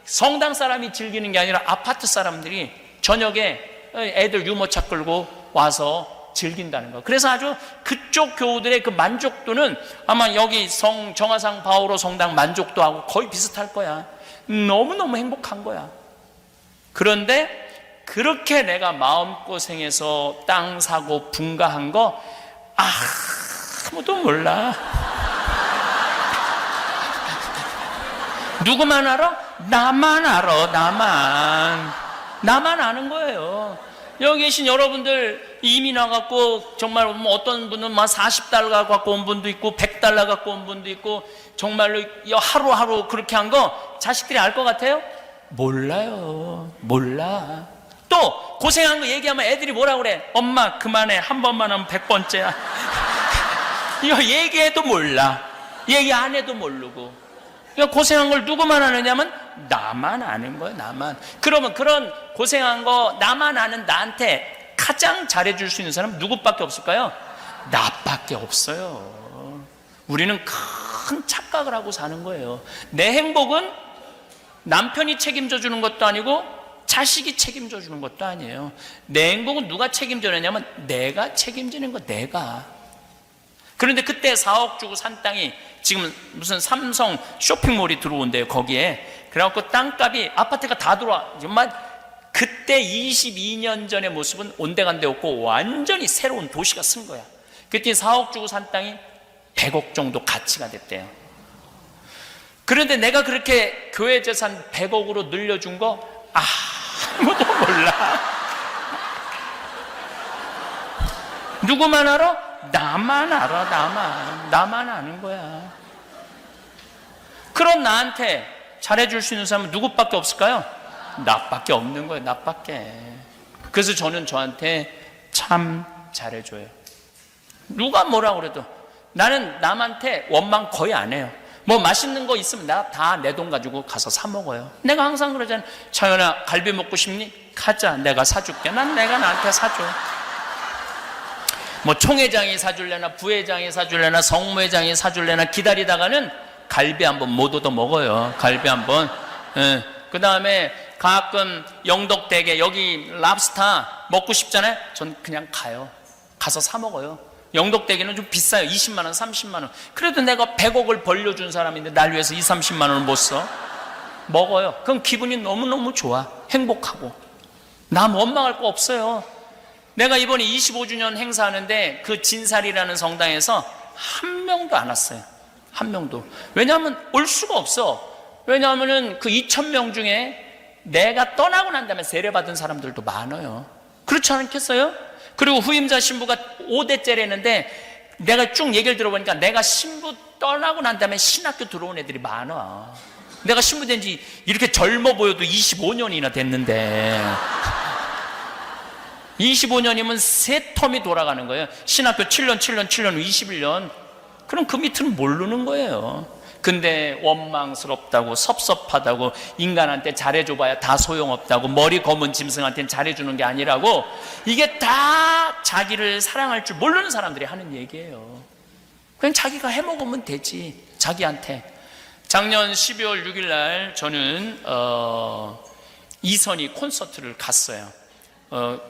성당 사람이 즐기는 게 아니라 아파트 사람들이 저녁에 애들 유모차 끌고 와서 즐긴다는 거. 그래서 아주 그쪽 교우들의 그 만족도는 아마 여기 정화상 바오로 성당 만족도하고 거의 비슷할 거야. 너무너무 행복한 거야. 그런데 그렇게 내가 마음고생해서 땅 사고 분가한 거 아무도 몰라. 누구만 알아? 나만 알아. 나만 아는 거예요. 여기 계신 여러분들 이미 나갔고 정말 뭐 어떤 분은 막 40달러 갖고 온 분도 있고 100달러 갖고 온 분도 있고 정말로 하루하루 그렇게 한 거 자식들이 알 것 같아요? 몰라요. 몰라. 또 고생한 거 얘기하면 애들이 뭐라 그래? 엄마 그만해. 한 번만 하면 100번째야. 이거 얘기해도 몰라. 얘기 안 해도 모르고. 그러니까 고생한 걸 누구만 아느냐면 나만 아는 거예요. 나만. 그러면 그런 고생한 거 나만 아는 나한테 가장 잘해줄 수 있는 사람은 누구밖에 없을까요? 나밖에 없어요. 우리는 큰 착각을 하고 사는 거예요. 내 행복은 남편이 책임져 주는 것도 아니고 자식이 책임져 주는 것도 아니에요. 내 행복은 누가 책임져내냐면 내가 책임지는 거. 내가. 그런데 그때 4억 주고 산 땅이 지금 무슨 삼성 쇼핑몰이 들어온대요. 거기에. 그래갖고 땅값이 아파트가 다 들어와. 정말 그때 22년 전의 모습은 온데간데 없고 완전히 새로운 도시가 쓴 거야. 그때 4억 주고 산 땅이 100억 정도 가치가 됐대요. 그런데 내가 그렇게 교회 재산 100억으로 늘려준 거 아무도 몰라. 누구만 알아? 나만 알아. 나만 아는 거야. 그럼 나한테 잘해줄 수 있는 사람은 누구밖에 없을까요? 나밖에 없는 거예요. 나밖에. 그래서 저는 저한테 참 잘해줘요. 누가 뭐라 그래도 나는 남한테 원망 거의 안 해요. 뭐 맛있는 거 있으면 나 다 내 돈 가지고 가서 사 먹어요. 내가 항상 그러잖아. 차연아 갈비 먹고 싶니? 가자. 내가 사줄게. 내가 나한테 사줘. 뭐 총회장이 사줄래나 부회장이 사줄래나 성무회장이 사줄래나 기다리다가는 갈비 한번 못 얻어 먹어요. 갈비 한번. 그 다음에 가끔 영덕대게 여기 랍스터 먹고 싶잖아요. 전 그냥 가요. 가서 사 먹어요. 영덕대게는 좀 비싸요. 20만 원, 30만 원. 그래도 내가 100억을 벌려준 사람인데 날 위해서 20, 30만 원을 못 써. 먹어요. 그럼 기분이 너무너무 좋아. 행복하고. 남 원망할 거 없어요. 내가 이번에 25주년 행사하는데 그 진살이라는 성당에서 한 명도 안 왔어요. 한 명도. 왜냐하면 올 수가 없어. 왜냐하면 그 2,000명 중에 내가 떠나고 난 다음에 세례받은 사람들도 많아요. 그렇지 않겠어요? 그리고 후임자 신부가 5대째라는데 내가 쭉 얘기를 들어보니까 내가 신부 떠나고 난 다음에 신학교 들어온 애들이 많아. 내가 신부 된 지 이렇게 젊어 보여도 25년이나 됐는데 25년이면 세 텀이 돌아가는 거예요. 신학교 7년 21년. 그럼 그 밑은 모르는 거예요. 근데 원망스럽다고 섭섭하다고 인간한테 잘해줘봐야 다 소용없다고 머리 검은 짐승한테는 잘해주는 게 아니라고 이게 다 자기를 사랑할 줄 모르는 사람들이 하는 얘기예요. 그냥 자기가 해먹으면 되지. 자기한테. 작년 12월 6일 날 저는 이선희 콘서트를 갔어요.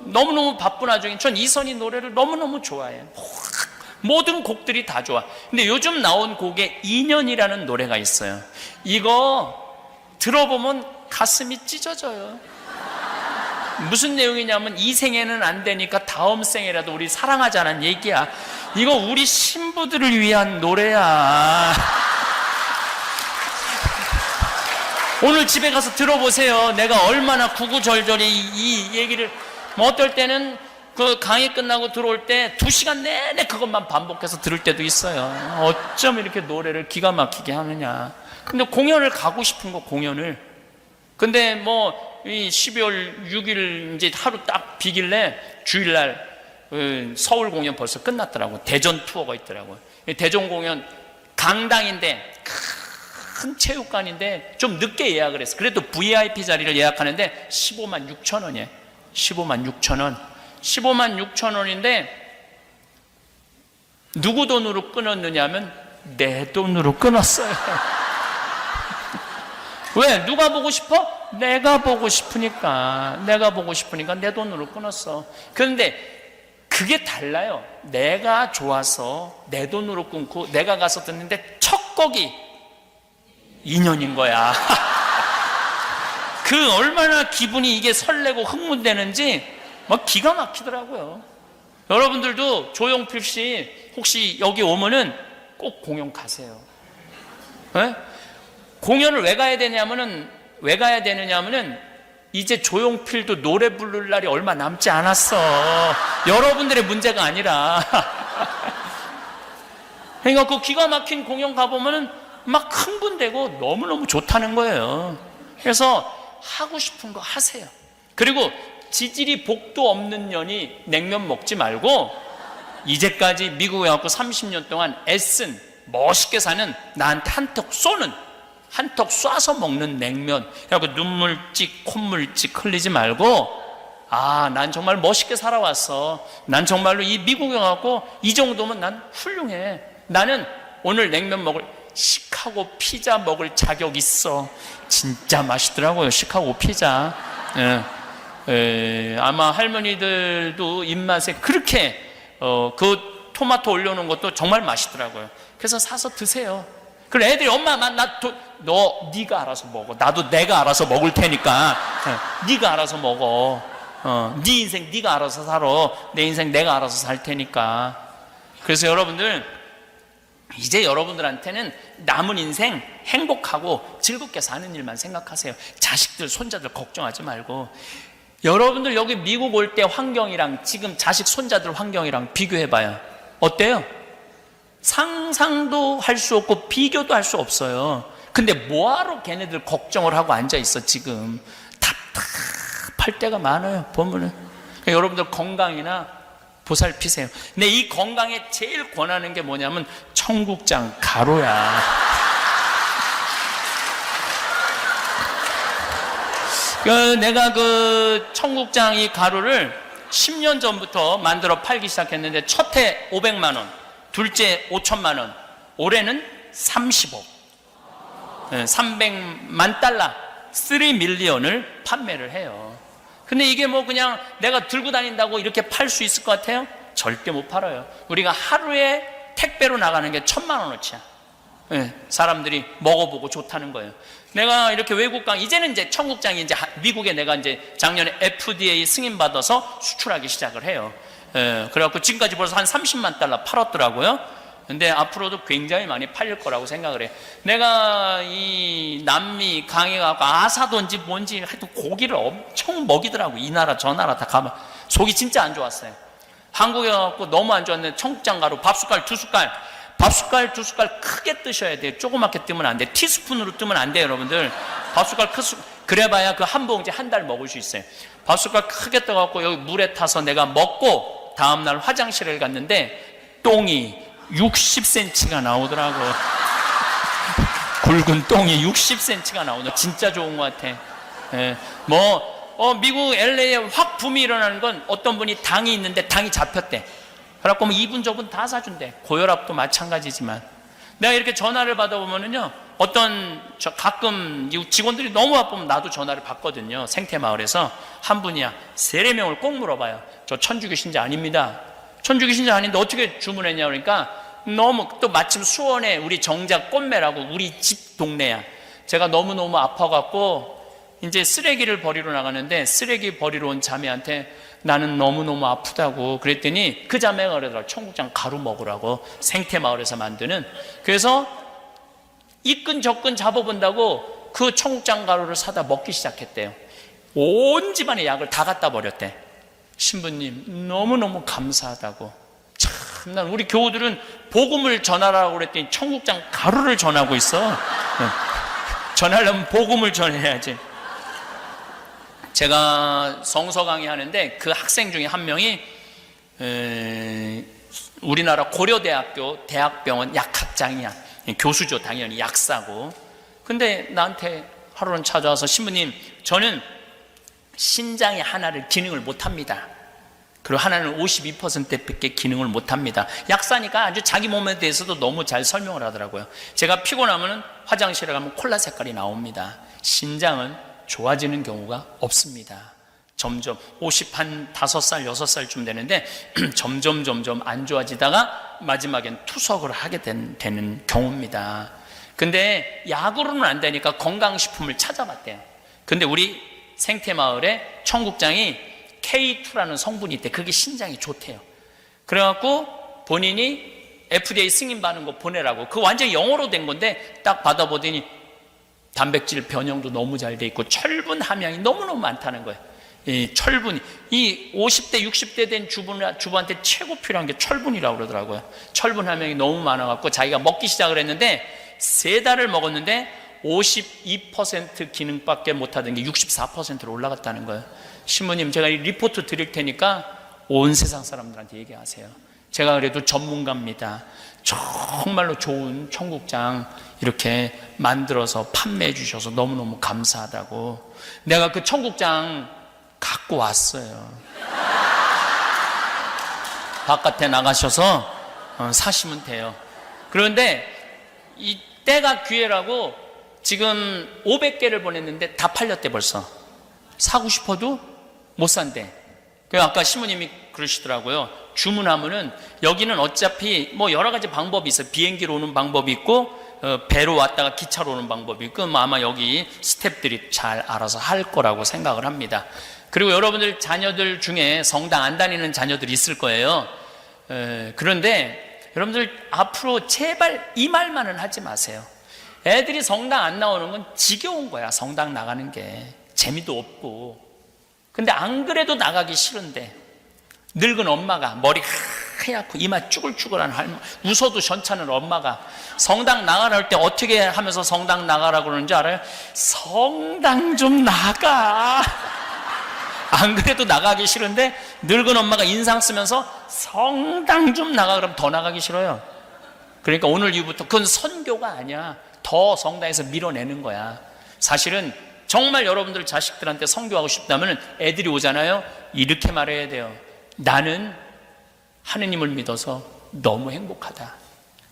너무너무 바쁜 와중에 전 이선희 노래를 너무너무 좋아해요. 모든 곡들이 다 좋아. 근데 요즘 나온 곡에 인연이라는 노래가 있어요. 이거 들어보면 가슴이 찢어져요. 무슨 내용이냐면 이 생에는 안 되니까 다음 생에라도 우리 사랑하자는 얘기야. 이거 우리 신부들을 위한 노래야. 오늘 집에 가서 들어보세요. 내가 얼마나 구구절절히 이 얘기를 뭐 어떨 때는 그 강의 끝나고 들어올 때 2시간 내내 그것만 반복해서 들을 때도 있어요. 어쩜 이렇게 노래를 기가 막히게 하느냐. 근데 공연을 가고 싶은 거, 공연을. 근데 뭐 이 12월 6일 이제 하루 딱 비길래 주일날 서울 공연 벌써 끝났더라고. 대전 투어가 있더라고. 대전 공연 강당인데 큰 체육관인데 좀 늦게 예약을 했어. 그래도 VIP 자리를 예약하는데 15만 6천 원이에요. 15만 6천 원. 15만 6천 원인데 누구 돈으로 끊었느냐 하면 내 돈으로 끊었어요. 왜? 누가 보고 싶어? 내가 보고 싶으니까. 내가 보고 싶으니까 내 돈으로 끊었어. 그런데 그게 달라요. 내가 좋아서 내 돈으로 끊고 내가 가서 듣는데 첫 곡이 인연인 거야. 그 얼마나 기분이 이게 설레고 흥분되는지 막 기가 막히더라고요. 여러분들도 조용필 씨 혹시 여기 오면은 꼭 공연 가세요. 네? 공연을 왜 가야 되냐면은 이제 조용필도 노래 부를 날이 얼마 남지 않았어. 여러분들의 문제가 아니라. 그러니까 그 기가 막힌 공연 가보면은 막 흥분되고 너무너무 좋다는 거예요. 그래서 하고 싶은 거 하세요. 그리고 지질이 복도 없는 년이 냉면 먹지 말고 이제까지 미국에 와서 30년 동안 애쓴 멋있게 사는 나한테 한턱 쏘는, 한턱 쏴서 먹는 냉면, 그래갖고 눈물찍 콧물찍 흘리지 말고, 아, 난 정말 멋있게 살아왔어. 난 정말로 이 미국에 와서 이 정도면 난 훌륭해. 나는 오늘 냉면 먹을, 시카고 피자 먹을 자격 있어. 진짜 맛있더라고요, 시카고 피자. 아마 할머니들도 입맛에 그렇게 그 토마토 올려놓은 것도 정말 맛있더라고요. 그래서 사서 드세요. 그럼 애들이 엄마, 네가 알아서 먹어. 나도 내가 알아서 먹을 테니까 네가 알아서 먹어. 네 인생 네가 알아서 살아. 내 인생 내가 알아서 살 테니까. 그래서 여러분들, 이제 여러분들한테는 남은 인생 행복하고 즐겁게 사는 일만 생각하세요. 자식들, 손자들 걱정하지 말고. 여러분들 여기 미국 올 때 환경이랑 지금 자식, 손자들 환경이랑 비교해봐요. 어때요? 상상도 할 수 없고 비교도 할 수 없어요. 근데 뭐하러 걔네들 걱정을 하고 앉아있어. 지금 답답할 때가 많아요, 보면은. 그러니까 여러분들 건강이나 보살피세요. 근데 이 건강에 제일 권하는 게 뭐냐면 청국장 가루야. 내가 그 청국장 이 가루를 10년 전부터 만들어 팔기 시작했는데, 첫 해 500만 원, 둘째 5천만 원, 올해는 30억, 300만 달러, 3밀리언을 판매를 해요. 근데 이게 뭐 그냥 내가 들고 다닌다고 이렇게 팔 수 있을 것 같아요? 절대 못 팔아요. 우리가 하루에 택배로 나가는 게 1,000만 원어치야. 사람들이 먹어보고 좋다는 거예요. 내가 이렇게 외국 이제는 이제 청국장이 이제 미국에 내가 이제 작년에 FDA 승인 받아서 수출하기 시작을 해요. 그래갖고 지금까지 벌써 한 30만 달러 팔았더라고요. 근데 앞으로도 굉장히 많이 팔릴 거라고 생각을 해요. 내가 이 남미 강에 가고 아사도인지 뭔지 하여튼 고기를 엄청 먹이더라고. 이 나라 저 나라 다 가면 속이 진짜 안 좋았어요. 한국에 가고 너무 안 좋았는데 청국장 가루 밥숟갈 2숟갈, 밥숟갈 2숟갈 크게 뜨셔야 돼요. 조그맣게 뜨면 안 돼. 티스푼으로 뜨면 안 돼요, 여러분들. 밥숟갈 그래봐야 그 한 봉지 한 달 먹을 수 있어요. 밥숟갈 크게 떠갖고 여기 물에 타서 내가 먹고 다음날 화장실을 갔는데 똥이 60cm가 나오더라고. 굵은 똥이 60cm가 나오더라고. 진짜 좋은 것 같아. 미국 LA에 확 붐이 일어나는 건 어떤 분이 당이 있는데 당이 잡혔대. 그래갖고 뭐 이분 저분 다 사준대. 고혈압도 마찬가지지만. 내가 이렇게 전화를 받아보면은요, 가끔 직원들이 너무 바쁘면 나도 전화를 받거든요. 생태마을에서. 한 분이야. 세례명을 꼭 물어봐요. 저 천주교 신자 아닙니다. 천주교 신자 아닌데 어떻게 주문했냐 그러니까, 너무 또 마침 수원에 우리 정작 꽃매라고 우리 집 동네야. 제가 너무너무 아파갖고 이제 쓰레기를 버리러 나가는데, 쓰레기 버리러 온 자매한테 나는 너무너무 아프다고 그랬더니 그 자매가 그러더라고. 청국장 가루 먹으라고, 생태마을에서 만드는. 그래서 이끈 저끈 잡아본다고 그 청국장 가루를 사다 먹기 시작했대요. 온 집안에 약을 다 갖다 버렸대. 신부님 너무너무 감사하다고. 참, 우리 교우들은 복음을 전하라고 그랬더니 청국장 가루를 전하고 있어. 전하려면 복음을 전해야지. 제가 성서 강의하는데 그 학생 중에 한 명이 우리나라 고려대학교 대학병원 약학장이야. 교수죠, 당연히. 약사고. 근데 나한테 하루는 찾아와서, 신부님 저는 신장의 하나를 기능을 못합니다. 그리고 하나는 52%밖에 기능을 못합니다. 약사니까 아주 자기 몸에 대해서도 너무 잘 설명을 하더라고요. 제가 피곤하면 화장실에 가면 콜라 색깔이 나옵니다. 신장은 좋아지는 경우가 없습니다. 점점 55살, 6살쯤 되는데 점점 안 좋아지다가 마지막엔 투석을 하게 되는 경우입니다. 근데 약으로는 안 되니까 건강식품을 찾아봤대요. 근데 우리 생태마을에 청국장이 K2라는 성분이 있대. 그게 신장이 좋대요. 그래갖고 본인이 FDA 승인 받는 거 보내라고. 그거 완전히 영어로 된 건데 딱 받아보더니 단백질 변형도 너무 잘 돼 있고 철분 함량이 너무너무 많다는 거예요. 이 철분이, 이 50대 60대 된 주부한테 최고 필요한 게 철분이라고 그러더라고요. 철분 함량이 너무 많아갖고 자기가 먹기 시작을 했는데 3달을 먹었는데 52% 기능밖에 못하던 게 64%로 올라갔다는 거예요. 신부님, 제가 이 리포트 드릴 테니까 온 세상 사람들한테 얘기하세요. 제가 그래도 전문가입니다. 정말로 좋은 청국장 이렇게 만들어서 판매해 주셔서 너무너무 감사하다고. 내가 그 청국장 갖고 왔어요. 바깥에 나가셔서 사시면 돼요. 그런데 이 때가 기회라고 지금 500개를 보냈는데 다 팔렸대 벌써. 사고 싶어도 못 산대. 아까 신부님이 그러시더라고요. 주문하면은 여기는 어차피 뭐 여러 가지 방법이 있어요. 비행기로 오는 방법이 있고 배로 왔다가 기차로 오는 방법이 있고 아마 여기 스태프들이 잘 알아서 할 거라고 생각을 합니다. 그리고 여러분들 자녀들 중에 성당 안 다니는 자녀들이 있을 거예요. 그런데 여러분들 앞으로 제발 이 말만은 하지 마세요. 애들이 성당 안 나오는 건 지겨운 거야. 성당 나가는 게 재미도 없고. 근데 안 그래도 나가기 싫은데 늙은 엄마가 머리 하얗고 이마 쭈글쭈글한 할머니, 웃어도 괜찮은 엄마가 성당 나가라 할 때 어떻게 하면서 성당 나가라고 그러는지 알아요? 성당 좀 나가. 안 그래도 나가기 싫은데 늙은 엄마가 인상 쓰면서 성당 좀 나가 그러면 더 나가기 싫어요. 그러니까 오늘 이후부터 그건 선교가 아니야. 더 성당에서 밀어내는 거야. 사실은 정말 여러분들 자식들한테 선교하고 싶다면 애들이 오잖아요. 이렇게 말해야 돼요. 나는 하느님을 믿어서 너무 행복하다.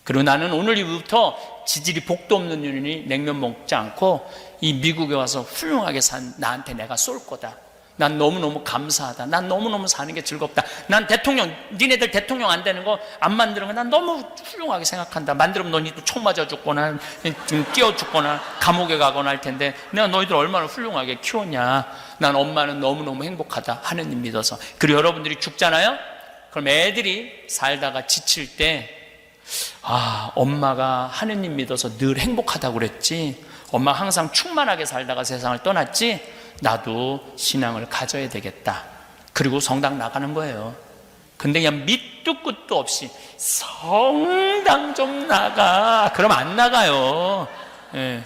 그리고 나는 오늘 이후부터 지질이 복도 없는 년이 냉면 먹지 않고 이 미국에 와서 훌륭하게 산 나한테 내가 쏠 거다. 난 너무너무 감사하다. 난 너무너무 사는 게 즐겁다. 난 대통령, 니네들 대통령 안 되는 거 안 만드는 거 난 너무 훌륭하게 생각한다. 만들면 너희도 총 맞아 죽거나 뛰어 죽거나 감옥에 가거나 할 텐데 내가 너희들 얼마나 훌륭하게 키웠냐. 난 엄마는 너무너무 행복하다. 하느님 믿어서. 그리고 여러분들이 죽잖아요. 그럼 애들이 살다가 지칠 때 엄마가 하느님 믿어서 늘 행복하다고 그랬지. 엄마 항상 충만하게 살다가 세상을 떠났지. 나도 신앙을 가져야 되겠다. 그리고 성당 나가는 거예요. 근데 그냥 밑도 끝도 없이 성당 좀 나가. 그럼 안 나가요. 예.